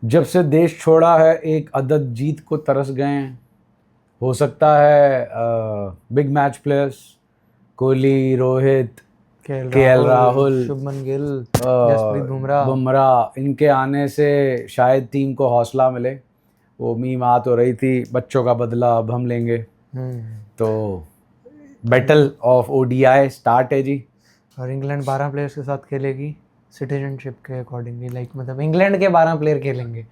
जब से देश छोड़ा है एक अदद जीत को तरस गए हैं। हो सकता है big match players Kohli, Rohit, KL Rahul, Shubman Gill, Jasprit Bumrah. Bumrah, इनके आने से शायद टीम को हौसला मिले। वो मीम आ तो रही थी, बच्चों का बदला अब हम लेंगे। तो बैटल ऑफ ओडीआई स्टार्ट है जी। और इंग्लैंड 12 प्लेयर्स के साथ खेलेगी सिटीजनशिप के अकॉर्डिंगली, लाइक मतलब इंग्लैंड के 12 प्लेयर खेलेंगे।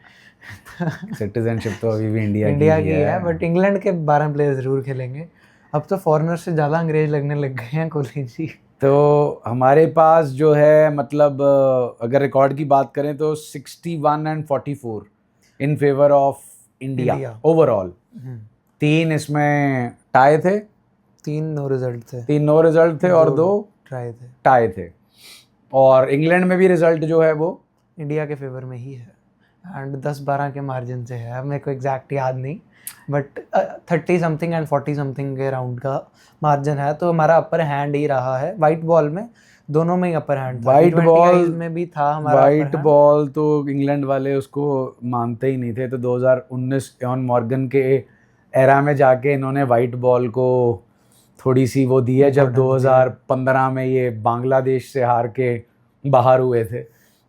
सिटीजनशिप तो अभी भी इंडिया की है, बट इंग्लैंड के 12 प्लेयर जरूर खेलेंगे। अब तो फॉरेनर से ज़्यादा अंग्रेज लगने लग गए हैं कोहली जी। तो हमारे पास जो है मतलब अगर रिकॉर्ड की बात करें तो 61 and 44 in favour of India overall. 3 इसमें टाई थे, 3 नो रिजल्ट थे और 2 टाई थे। और इंग्लैंड में भी रिजल्ट जो है वो इंडिया के फेवर में ही है एंड 10-12 के मार्जिन से है। अब मेरे को एग्जैक्ट याद नहीं, बट 30 समथिंग एंड 40 समथिंग के राउंड का मार्जिन है। तो हमारा अपर हैंड ही रहा है वाइट बॉल में, दोनों में ही अपर हैंड था। वाइट बॉल में भी था हमारा वाइट बॉल तो इंग्लैंड वाले उसको मानते ही नहीं थे। तो 2019 एवन मॉर्गन के एरा में जाके इन्होंने वाइट बॉल को थोड़ी सी वो दी है, जब 2015 में ये बांग्लादेश से हार के बाहर हुए थे।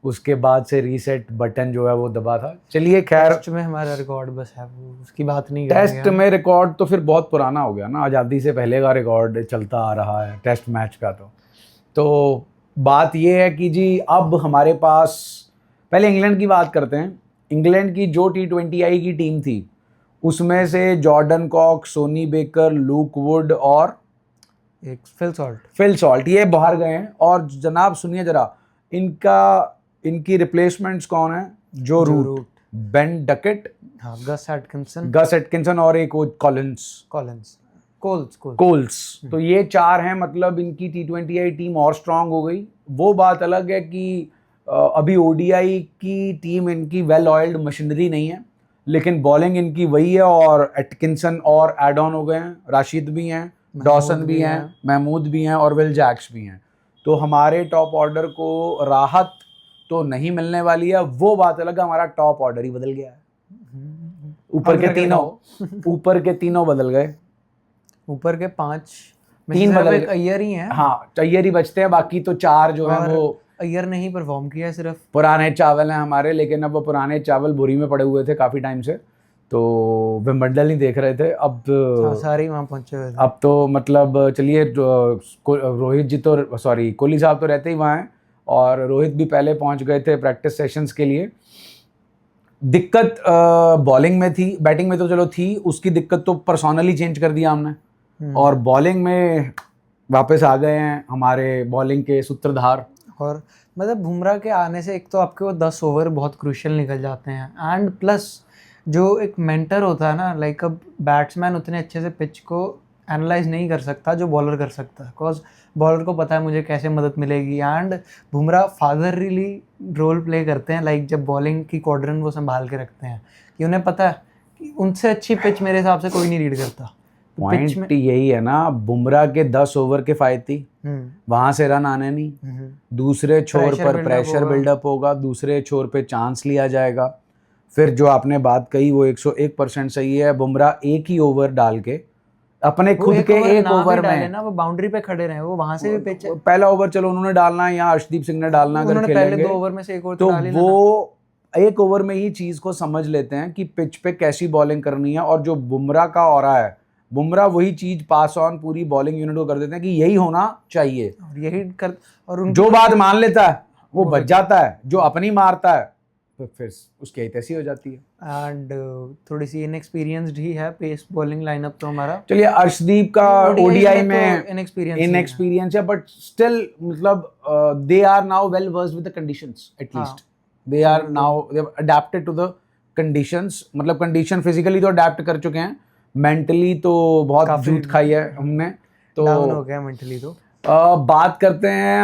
उसके बाद से रीसेट बटन जो है वो दबा था। चलिए खैर, टेस्ट में हमारा रिकॉर्ड बस है, वो उसकी बात नहीं टेस्ट में रिकॉर्ड तो फिर बहुत पुराना हो गया ना, आज़ादी से पहले का रिकॉर्ड चलता आ रहा है टेस्ट मैच का। तो बात ये है कि जी अब हमारे पास, पहले इंग्लैंड की बात करते हैं। इंग्लैंड की जो T20I की टीम थी उसमें से Jordan Cox, Sonny Baker, Luke Wood और एक फिल सॉल्ट ये बाहर गए हैं। और जनाब सुनिए जरा, इनकी रिप्लेसमेंट्स कौन है? Joe Root, Ben Duckett, Gus Atkinson और एक वो कोल्स। तो ये 4 हैं। मतलब इनकी T20I टीम और स्ट्रांग हो गई। वो बात अलग है कि अभी ओडीआई की टीम इनकी वेल ऑयल्ड मशीनरी नहीं है, लेकिन बॉलिंग इनकी वही है। और एटकिंसन और एड ऑन हो गए हैं, राशिद भी हैं, डॉसन भी हैं, महमूद भी हैं और विल जैक्स भी हैं। तो हमारे टॉप ऑर्डर को राहत तो नहीं मिलने वाली है। वो बात अलग है, हमारा टॉप ऑर्डर ही बदल गया है। ऊपर के तीनों बदल गए। ऊपर के 5 3 बदल गए, अय्यर ही हैं। हाँ, अय्यर ही बचते हैं, बाकी तो 4 जो है वो अय्यर ने ही परफॉर्म किया है। सिर्फ पुराने चावल हैं हमारे, लेकिन अब वो पुराने चावल बोरी में पड़े हुए थे काफ़ी टाइम से, तो विंबलडन नहीं देख रहे थे। अब सारे वहाँ पहुंचे हुए थे। अब तो मतलब चलिए, रोहित जी तो सॉरी कोहली साहब तो रहते ही वहाँ हैं, और रोहित भी पहले पहुंच गए थे प्रैक्टिस सेशंस के लिए। दिक्कत बॉलिंग में थी, बैटिंग में तो चलो थी। उसकी दिक्कत तो पर्सनली चेंज कर दिया हमने, और बॉलिंग में वापस आ गए हैं हमारे बॉलिंग के सूत्रधार। और मतलब बुमराह के आने से एक तो आपके वो 10 ओवर बहुत क्रूशियल निकल जाते हैं, एंड प्लस जो एक मेंटर होता है ना, लाइक अब बैट्समैन उतने अच्छे से पिच को एनालाइज नहीं कर सकता जो बॉलर कर सकता है, बिकॉज बॉलर को पता है मुझे कैसे मदद मिलेगी। And Bumrah fatherly role play करते हैं, लाइक जब बॉलिंग की क्वाड्रेंट वो संभाल के रखते हैं कि उन्हें पता है कि उनसे अच्छी पिच मेरे हिसाब से कोई नहीं रीड करता। पॉइंट यही है ना, बुमराह के 10 ओवर के फायदे थी, वहां से रन आने नहीं। दूसरे छोर पर प्रेशर बिल्डअप होगा, दूसरे छोर पे चांस लिया जाएगा। फिर जो आपने बात कही वो 101% सही है। बुमराह एक ही ओवर डाल के अपने खुद के एक ओवर में ना वो बाउंड्री पे खड़े रहे, वो वहां से भी पिच, पहला ओवर चलो उन्होंने डालना है, यहाँ अर्शदीप सिंह ने डालना, अगर खेलेंगे पहले 2 ओवर में से एक ओवर तो वो एक ओवर में ही चीज को समझ लेते हैं कि पिच पे कैसी बॉलिंग करनी है। और जो बुमराह का ऑरा है, बुमराह वही चीज पास ऑन पूरी बॉलिंग यूनिट को कर देते हैं कि यही होना चाहिए, यही कर। और जो बात मान लेता है वो बच जाता है, जो अपनी मारता है तो फिर उसकी तैसी हो जाती है। एंड थोड़ी सी इनएक्सपीरियंस्ड ही है पेस बॉलिंग लाइनअप तो हमारा। चलिए अर्शदीप का ओडीआई में इनएक्सपीरियंस है, बट स्टिल मतलब they are now well versed with the conditions. At least they are now they have adapted to the conditions. मतलब कंडीशन फिजिकली तो अडैप्ट कर चुके हैं, मेंटली तो बहुत जूत खाई है हमने, तो डाउन हो गया मेंटली। तो बात करते हैं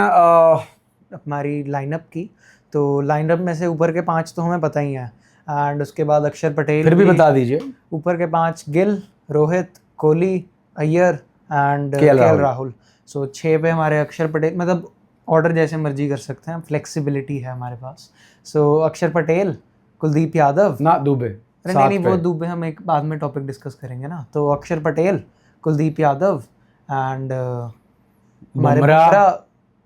हमारी लाइनअप की। तो लाइनअप में से ऊपर के 5 तो हमें पता ही है, एंड उसके बाद अक्षर पटेल, फिर भी बता दीजिए। ऊपर के 5 गिल, रोहित, कोहली, अय्यर एंड केएल राहुल। सो 6 पे हमारे अक्षर पटेल, मतलब ऑर्डर जैसे मर्जी कर सकते हैं, फ्लेक्सिबिलिटी है हमारे पास। सो अक्षर पटेल, कुलदीप यादव, ना दुबे, अरे सात नहीं पे। वो दुबे हम एक बाद में टॉपिक डिस्कस करेंगे ना। तो अक्षर पटेल, कुलदीप यादव एंड हमारे बुमराह, बुमराह,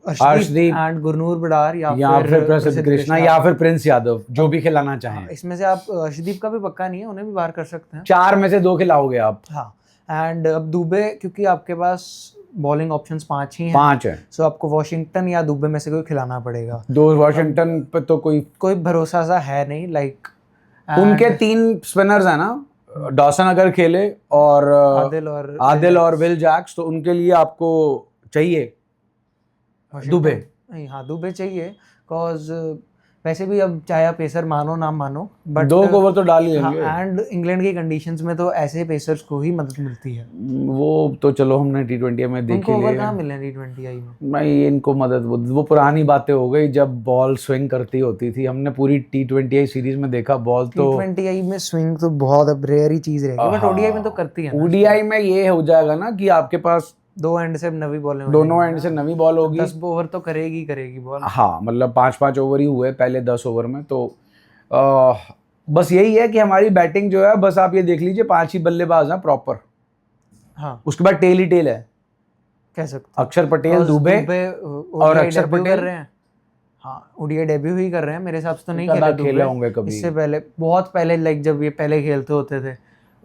अर्शदीप अर्शदीप, एंड गुरनूर बडार या फिर प्रसिद्ध प्रसिद्ध कृष्णा कृष्णा। या फिर प्रिंस यादव, जो भी खिलाना चाहें। इसमें से आप अर्शदीप का भी पक्का नहीं है, उन्हें भी बाहर कर सकते हैं। 4 में से 2 खिलाओगे आप। हाँ, एंड अब दुबे, क्योंकि आपके पास बॉलिंग ऑप्शंस 5 ही हैं, 5 है, सो आपको वॉशिंगटन या दुबे में से कोई खिलाना पड़ेगा। 2 वॉशिंगटन पे तो कोई भरोसा सा है नहीं, लाइक उनके 3 स्पिनर्स है ना, डॉसन अगर खेले और आदिल और विल जैक्स, तो उनके लिए आपको चाहिए दुबे। नहीं, हाँ दुबे चाहिए, कॉज वैसे भी अब चाहे आप पेसर मानो ना मानो, बट 2 ओवर तो डाल ही लेंगे। एंड इंग्लैंड की कंडीशंस में तो ऐसे पेसर्स को ही मदद मिलती है। वो तो चलो हमने T20 में देख उनको ही ओवर लिया। कहाँ मिले T20 में? भाई इनको मदद, वो पुरानी बातें हो गई जब बॉल स्विंग करती होती थी। हमने पूरी T20 सीरीज में देखा बॉल तो T20 में स्विंग तो बहुत अब रेयर ही चीज रहेगी, बट ओडीआई में तो करती है ना। ODI में ये हो जाएगा ना कि आपके पास दो एंड से नवी बॉलें हो दोनों जाएंगी एंड से ना। नवी बॉल होगी। 10 ओवर तो करेगी बॉल। हाँ, मतलब 5-5 ओवर ही हुए पहले 10 ओवर में। तो आ, बस यही है कि हमारी बैटिंग जो है, बस आप ये देख लीजिए 5 ही बल्लेबाज हैं प्रॉपर। हाँ, उसके बाद टेल ही टेल है, कह सकते अक्षर पटेल, दुबे और ODI अक्षर डेब्यू पटेल। कर रहे हैं। हाँ, ओडीआई डेब्यू ही कर रहे हैं, मेरे हिसाब से तो नहीं कदा खेले खेले दुबे होंगे कभी। इससे पहले, बहुत पहले, लाइक जब ये पहले खेलते होते थे,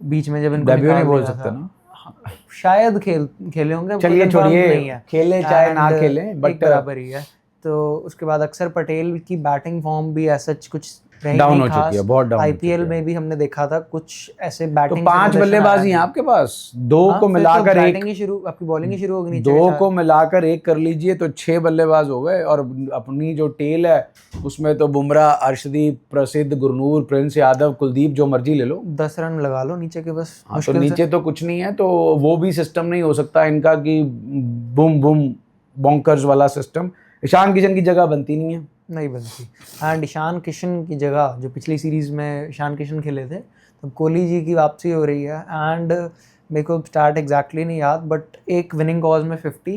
बीच में जब इनको डेब्यू नहीं निकाल बोल दिया सकते था। ना। हाँ, शायद खेले होंगे, चलिए confirm छोड़िए, नहीं है। खेले चाहे ना And, खेले, एक बट बराबर ही है। तो उसके बाद अक्षर पटेल की बैटिंग फॉर्म भी ऐसा कुछ रही डाउन नहीं हो चुकी है, खास। बहुत डाउन हो चुकी आईपीएल है। में भी हमने देखा था कुछ ऐसे तो बैटिंग 5 बल्लेबाजी हैं आपके पास, 2 को मिलाकर एक, ही शुरू, आपकी बॉलिंग ही शुरू होगी नीचे 2 के को मिलाकर एक कर लीजिए तो 6 बल्लेबाज हो गए। और अपनी जो टेल है उसमें तो बुमराह, अर्शदीप, प्रसिद्ध, गुरनूर, प्रिंस यादव, कुलदीप, जो मर्जी ले लो। 10 रन लगा लो नीचे के बस। हाँ, तो मुश्किल से। नीचे तो कुछ नहीं है, तो वो भी सिस्टम नहीं हो सकता इनका कि बूम बूम बॉन्कर्स वाला सिस्टम। ईशान किशन की जगह बनती नहीं है। नहीं बनती। एंड ईशान किशन की जगह, जो पिछली सीरीज में ईशान किशन खेले थे, तो कोहली जी की वापसी हो रही है। एंड मेरे को स्टार्ट एग्जैक्टली नहीं याद, बट एक विनिंग कॉज में 50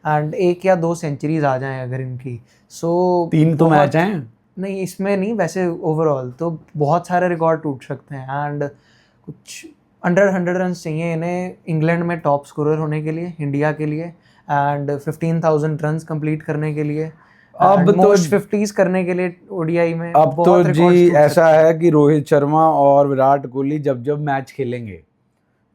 एंड 1 या 2 सेंचुरीज आ जाएं अगर इनकी, सो 3 तो मैच हैं। नहीं, इसमें नहीं, वैसे ओवरऑल तो बहुत सारे रिकॉर्ड टूट सकते हैं। एंड कुछ अंडर 100 रन चाहिए इन्हें इंग्लैंड में टॉप स्कोरर होने के लिए, इंडिया के लिए, एंड 15,000 रन कंप्लीट करने के लिए, अब तो 50s करने के लिए ओडीआई में। अब तो बहुत records जी टूट ऐसा सकते हैं। है कि रोहित शर्मा और विराट कोहली जब जब मैच खेलेंगे,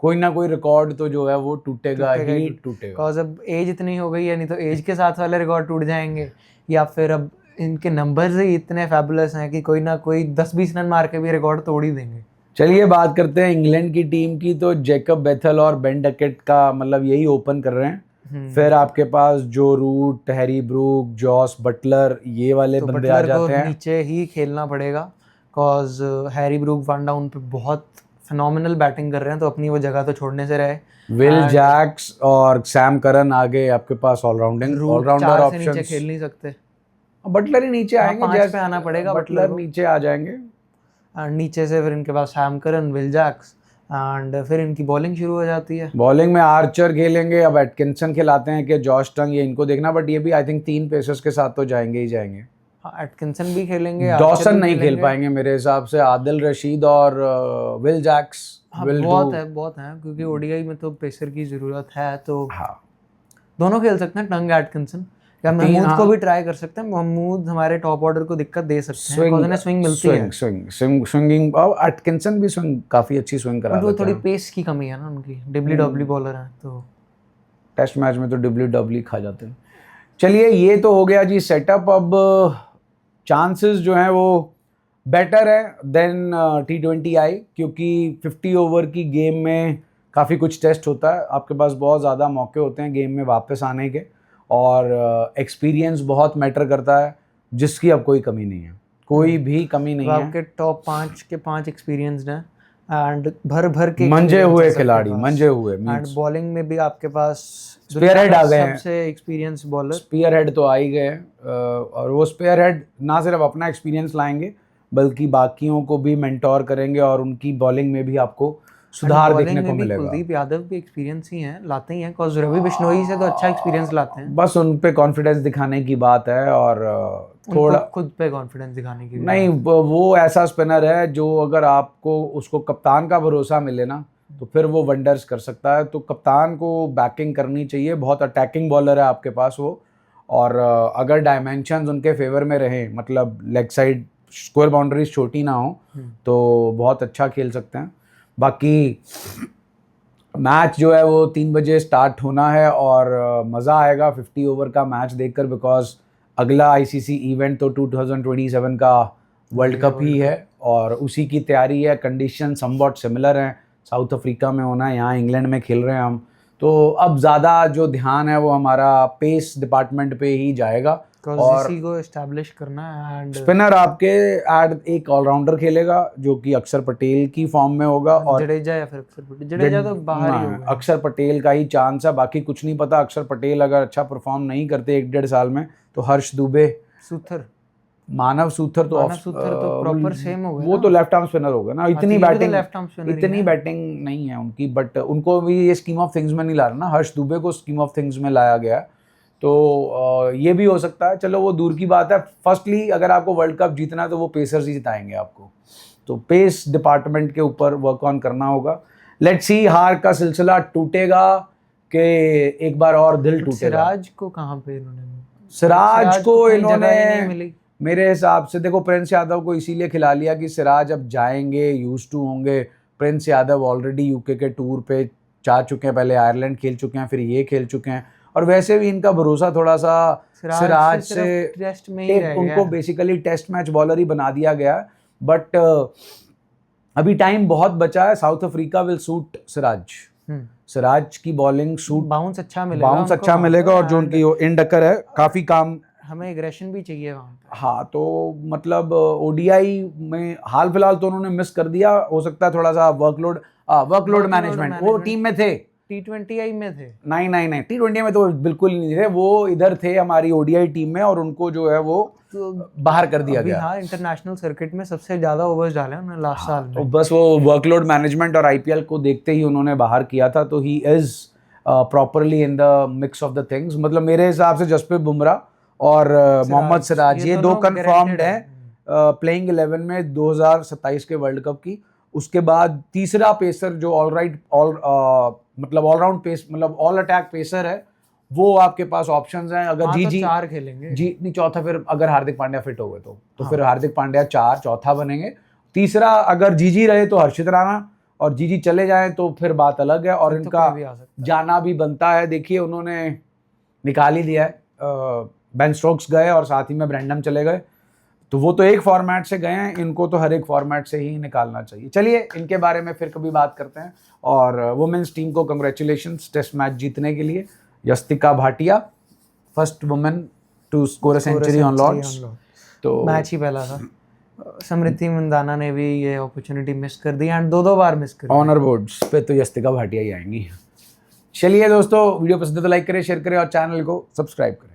कोई ना कोई रिकॉर्ड तो जो है वो टूटेगा ही टूटेगा। बिकॉज अब एज इतनी हो गई है, नहीं तो एज के साथ वाले रिकॉर्ड टूट जाएंगे, या फिर अब इनके नंबर्स ही इतने फैबुलस हैं कि कोई ना कोई 10-20 रन मार के भी रिकॉर्ड तोड़ ही देंगे। चलिए बात करते हैं इंग्लैंड की टीम की। तो जैकब बेथल और बेन डकेट का मतलब यही ओपन कर रहे हैं। फिर आपके पास जो Root, Harry Brook, Jos Buttler, ये वाले तो बंदे आ बटलर को जाते हैं। नीचे ही खेलना पड़ेगा, cause Harry Brook one down पे बहुत फिनोमिनल बैटिंग कर रहे हैं, तो अपनी वो जगह तो छोड़ने से रहे। विल जैक्स और सैम करन आगे आपके पास ऑलराउंडर 4 से नीचे ऑप्शंस। खेल नहीं सकते, बटलर ही नीचे आएंगे, 5 पे आना पड़ेगा बटलर को। नीचे आ जाएंगे। एंड नीचे से फिर इनके पास Sam Curran, Will Jacks, and फिर इनकी बॉलिंग शुरू हो जाती है। बॉलिंग में आर्चर खेलेंगे, अब एटकिंसन खिलाते हैं कि जॉश टंग, ये इनको देखना। बट ये भी आई थिंक 3 पेसर्स के साथ तो जाएंगे ही जाएंगे। हाँ, एटकिंसन भी खेलेंगे, आर्चर डॉसन भी नहीं खेल खेलेंगे। पाएंगे मेरे हिसाब से। आदिल रशीद और विल जैक्स हाँ, विल बहुत डू। है, बहुत है, क्योंकि ओडीआई में तो पेसर की जरूरत है, तो हाँ, दोनों खेल सकते हैं, टंग, एटकिंसन, या महमूद को भी ट्राई कर सकते हैं। महमूद हमारे टॉप ऑर्डर को दिक्कत दे सकते हैं, बिकॉज़ उन्हें स्विंग मिलती है। स्विंगिंग, और एटकिंसन भी स्विंग, काफी अच्छी स्विंग करा बट वो देते थोड़ी हैं। पेस की कमी है ना उनकी, डब्ल्यू बॉलर हैं, तो टेस्ट मैच में तो डब्ल्यू खा जाते हैं। चलिए ये तो हो गया जी सेटअप। अब चांसेस जो हैं वो बेटर है देन T20I, क्योंकि 50 ओवर की गेम में काफ़ी कुछ टेस्ट होता है, आपके पास बहुत ज़्यादा मौके होते हैं गेम में वापस आने के, और एक्सपीरियंस बहुत मैटर करता है, जिसकी अब कोई कमी नहीं है, कोई भी कमी नहीं है। आपके टॉप 5 के 5 एक्सपीरियंस्ड हैं, एंड भर के मंजे हुए experience है खिलाड़ी, सबके पास। मंजे हुए एंड बॉलिंग में भी आपके पास स्पेयर हेड आ गए हैं। सबसे एक्सपीरियंस बॉलर। स्पेयर हेड तो आ ही गए हैं, और वो स्पेयर हेड ना सिर्फ अपना एक्सपीरियंस लाएंगे, बल्कि बाकियों को भी मेंटोर करेंगे और उनकी बॉलिंग में भी आपको सुधार bowling देखने में को भी मिलेगा। कुलदीप यादव भी एक्सपीरियंस ही हैं, लाते ही हैं, cause रवि बिश्नोई से तो अच्छा एक्सपीरियंस लाते हैं। बस उन पे कॉन्फिडेंस दिखाने की बात है और उनको थोड़ा खुद पे कॉन्फिडेंस दिखाने की भी नहीं, बात वो ऐसा स्पिनर है जो अगर आपको उसको कप्तान का भरोसा मिले ना तो फिर वो वंडर्स कर सकता है। तो कप्तान को बैकिंग करनी चाहिए, बहुत अटैकिंग बॉलर है आपके पास वो। और अगर डायमेंशंस उनके फेवर में रहे, मतलब लेग साइड स्क्वायर बाउंड्रीज छोटी ना हो, तो बहुत अच्छा खेल सकते हैं। बाकी मैच जो है वो 3 बजे स्टार्ट होना है और मज़ा आएगा 50 ओवर का मैच देखकर, बिकॉज अगला आईसीसी इवेंट तो 2027 का वर्ल्ड कप ही है और उसी की तैयारी है। कंडीशन समवॉट सिमिलर हैं, साउथ अफ्रीका में होना है, यहाँ इंग्लैंड में खेल रहे हैं हम। तो अब ज़्यादा जो ध्यान है वो हमारा पेस डिपार्टमेंट पे ही जाएगा। और इसी को एस्टैब्लिश करना है। एंड स्पिनर आपके एक ऑलराउंडर खेलेगा जो कि अक्षर पटेल की फॉर्म में होगा, और जडेजा या फिर अक्षर पटेल, जडेजा तो बाहर ही होगा। अक्षर पटेल का ही चांस है, बाकी कुछ नहीं पता। अक्षर पटेल अगर अच्छा परफॉर्म नहीं करते 1-1.5 साल में तो हर्ष दुबे, सूथर, मानव सूथर तो मानव सूथर तो प्रॉपर सेम हो गए वो ना। तो लेफ्ट आर्म स्पिनर हो गया ना। इतनी तो ये भी तो बैटिंग लेफ्ट आर्म स्पिनर ही इतनी है। बैटिंग नहीं है उनकी, बट उनको भी ये स्कीम ऑफ थिंग्स में नहीं ला रहा ना, हर्ष दुबे को स्कीम ऑफ थिंग्स में लाया गया है। तो ये भी हो सकता है, चलो वो दूर की बात है। फर्स्टली अगर आपको वर्ल्ड कप जीतना है तो वो पेसर्स ही जिताएंगे आपको, तो पेस डिपार्टमेंट के ऊपर वर्क ऑन करना होगा। लेट्स सी, हार का सिलसिला टूटेगा कि एक बार और दिल टूटेगा। सिराज को कहाँ पे इन्होंने, सिराज को कोई इन्होंने जगह ही नहीं मिली। मेरे हिसाब से देखो, प्रिंस यादव को इसीलिए खिला लिया कि सिराज अब जाएंगे, यूज टू होंगे। प्रिंस यादव ऑलरेडी यूके के टूर पे जा चुके हैं, पहले आयरलैंड खेल चुके हैं, फिर ये खेल चुके हैं, और वैसे भी इनका भरोसा थोड़ा सा सिराज से टेस्ट में ही रह उनको गया। बेसिकली टेस्ट मैच बॉलर ही बना दिया गया। बट अभी टाइम बहुत बचा है। South Africa will suit Siraj. Siraj की बॉलिंग सूट, बाउंस अच्छा मिलेगा, बाउंस अच्छा मिलेगा, और जो उनकी इन डकर है काफी काम, हमें एग्रेशन भी चाहिए वहाँ पे। हाँ, तो मतलब ओडीआई में हाल फिलहाल तो उन्होंने मिस कर दिया, हो सकता है थोड़ा सा वर्कलोड मैनेजमेंट। वो टीम में थे, T20I में थे। नहीं, T20 में तो बिल्कुल नहीं थे, वो इधर थे हमारी ओडीआई टीम में, और उनको जो है वो बाहर कर दिया गया। हाँ, इंटरनेशनल सर्किट में सबसे ज्यादा ओवर्स डाले उन्होंने लास्ट साल में। तो बस वो वर्कलोड मैनेजमेंट और आईपीएल को देखते ही उन्होंने बाहर किया था। तो he is properly in the mix of the things. मतलब मेरे हिसाब से जसप्रीत बुमराह और मोहम्मद सिराज, ये दो कंफर्म्ड हैं प्लेइंग 11 में 2027 के वर्ल्ड कप की। उसके बाद तीसरा पेसर जो मतलब ऑलराउंड पेस, मतलब ऑल अटैक पेसर है, वो आपके पास ऑप्शंस हैं। अगर तो 4 खेलेंगे, जी नहीं, चौथा फिर अगर हार्दिक पांड्या फिट हो गए तो फिर हार्दिक पांड्या चौथा बनेंगे। तीसरा अगर जीजी रहे तो हर्षित राणा, और जीजी चले जाए तो फिर बात अलग है, और इनका जाना भी बनता है। देखिए उन्होंने निकाल ही दिया है, बेन स्टोक्स गए और साथ ही में ब्रैंडम चले गए, तो वो तो एक फॉर्मेट से गए हैं, इनको तो हर एक फॉर्मेट से ही निकालना चाहिए। चलिए इनके बारे में फिर कभी बात करते हैं। और वुमेन्स टीम को कंग्रेचुलेशंस टेस्ट मैच जीतने के लिए। Yastika Bhatia, first women to score a century on Lord's, तो मैच ही पहला था। स्मृति मंदाना ने भी ये अपॉर्चुनिटी मिस कर दी, एंड 2 बार मिस कर दी। ऑनर बोर्ड्स पे तो यस्तिका भाटिया ही आएंगी। चलिए दोस्तों, वीडियो पसंद है तो लाइक करें, शेयर करें और चैनल को सब्सक्राइब करें।